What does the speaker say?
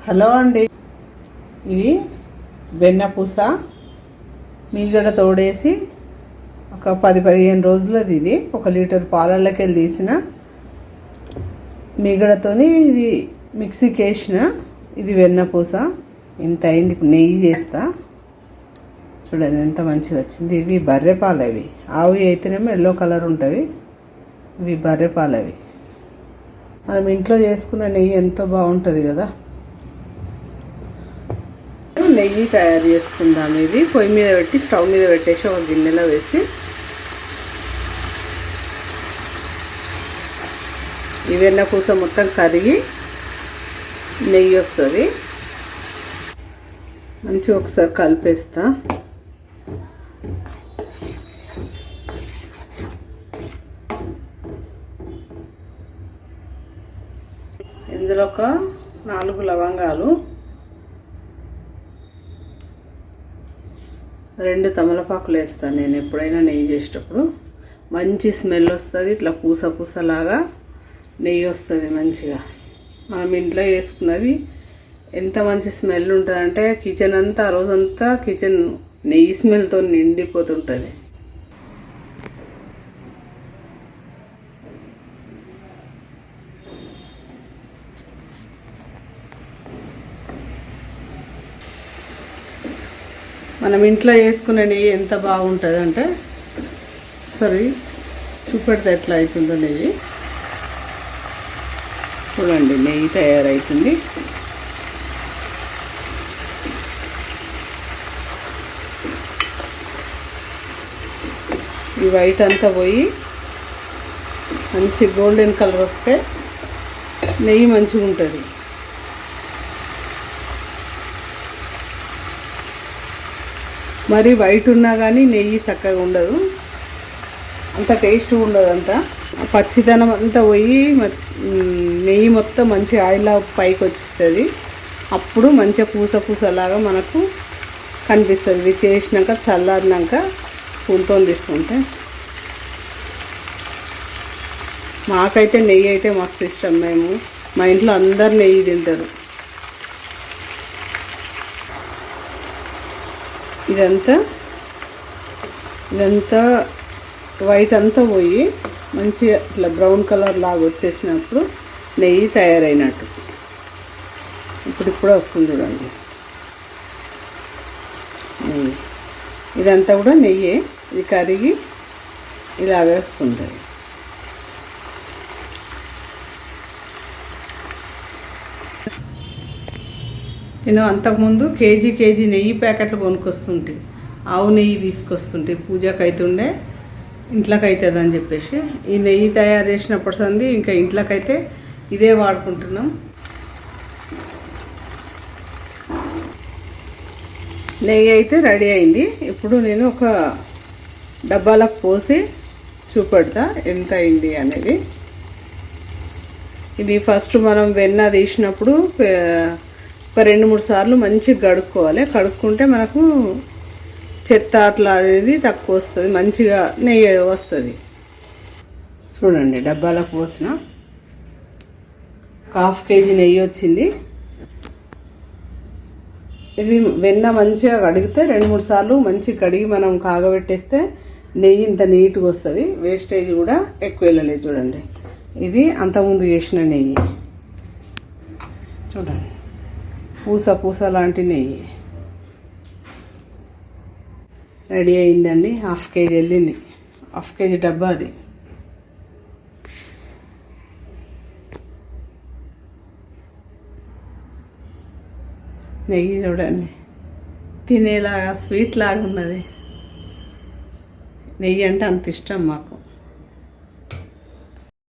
Hello అండి, ఇవి వెన్నపూస మీగడ తోడేసి ఒక 10-15 రోజులది. ఇది 1 లీటర్ పాలల్లోకి వెళ్ళి తీసిన మీగడతోని ఇది మిక్సీకి వేసిన. ఇది వెన్నపూస ఇంత అయింది. ఇప్పుడు నెయ్యి చేస్తా చూడండి ఎంత మంచిగా వచ్చింది. ఇవి బర్రెపాలు, అవి ఆవు అయితేనేమో ఎల్లో కలర్ ఉంటుంది. ఇవి బర్రెపాలు. అవి మనం ఇంట్లో చేసుకున్న నెయ్యి ఎంతో బాగుంటుంది కదా. నెయ్యి తయారు చేసుకుందాం. ఇది పొయ్యి మీద పెట్టి స్టవ్ మీద పెట్టేసి ఒక గిన్నెలో వేసి ఈ వెన్నపూస మొత్తం కరిగి నెయ్యి వస్తుంది. మంచిగా ఒకసారి కలిపేస్తా. ఇందులో ఒక 4 లవంగాలు, 2 తమలపాకులు వేస్తాను నేను ఎప్పుడైనా నెయ్యి చేసేటప్పుడు. మంచి స్మెల్ వస్తుంది. ఇట్లా పూస పూసలాగా నెయ్యి వస్తుంది మంచిగా. మనం ఇంట్లో చేసుకున్నది ఎంత మంచి స్మెల్ ఉంటుందంటే కిచెన్ అంతా ఆ రోజంతా కిచెన్ నెయ్యి స్మెల్తో నిండిపోతుంటుంది. మనం ఇంట్లో చేసుకునే నెయ్యి ఎంత బాగుంటుంది అంటే సరే చూపెడితే ఎట్లా అవుతుందో నెయ్యి. చూడండి నెయ్యి తయారవుతుంది. ఈ వైట్ అంతా పోయి మంచి గోల్డెన్ కలర్ వస్తే నెయ్యి మంచిగా ఉంటుంది. మరి వైట్ ఉన్నా కానీ నెయ్యి చక్కగా ఉండదు, అంత టేస్ట్ ఉండదు. అంతా పచ్చిదనం అంతా పోయి నెయ్యి మొత్తం మంచి ఆయిల్ పైకి వచ్చేస్తుంది. అప్పుడు మంచిగా పూస పూసలాగా మనకు కనిపిస్తుంది. ఇది చేసినాక చల్లారినాక స్పూన్తో తీస్తుంటే. మాకైతే నెయ్యి అయితే మస్తు ఇష్టం. మా ఇంట్లో అందరు నెయ్యి తింటారు. ఇదంతా వైట్ అంతా పోయి మంచిగా ఇట్లా బ్రౌన్ కలర్ లాగా వచ్చేసినప్పుడు నెయ్యి తయారైనట్టు. ఇప్పుడు వస్తుంది చూడండి నెయ్యి. ఇదంతా కూడా నెయ్యే. ఇది కరిగి ఇలాగే వస్తుంటుంది. నేను అంతకుముందు కేజీ నెయ్యి ప్యాకెట్లు కొనుక్కొస్తుంటే, ఆవు నెయ్యి తీసుకొస్తుంటే పూజకు అవుతుండే, ఇంట్లోకి అవుతుంది అని చెప్పేసి ఈ నెయ్యి తయారు చేసినప్పుడు సంది ఇంకా ఇంట్లోకైతే ఇదే వాడుకుంటున్నాం. నెయ్యి అయితే రెడీ అయింది. ఇప్పుడు నేను ఒక డబ్బాలకు పోసి చూపెడతా ఎంత అయింది అనేది. ఇది ఫస్ట్ మనం వెన్న తీసినప్పుడు ఒక 2-3 సార్లు మంచిగా కడుక్కోవాలి. కడుక్కుంటే మనకు చెత్త అట్లా అనేది తక్కువ వస్తుంది, మంచిగా నెయ్యి వస్తుంది. చూడండి డబ్బాలకు పోసిన 1/2 కేజీ నెయ్యి వచ్చింది. ఇది వెన్న మంచిగా కడిగితే 2-3 సార్లు మంచిగా కడిగి మనం కాగబెట్టేస్తే నెయ్యి ఇంత నీట్గా వస్తుంది. వేస్టేజ్ కూడా ఎక్కువ వెళ్ళలేదు. చూడండి ఇది అంతకుముందు చేసిన నెయ్యి. చూడండి పూస లాంటి నెయ్యి రెడీ అయిందండి. 1/2 కేజీ వెళ్ళింది. 1/2 కేజీ డబ్బా అది. నెయ్యి చూడండి తినేలాగా స్వీట్ లాగా ఉన్నది. నెయ్యి అంటే అంత ఇష్టం మాకు.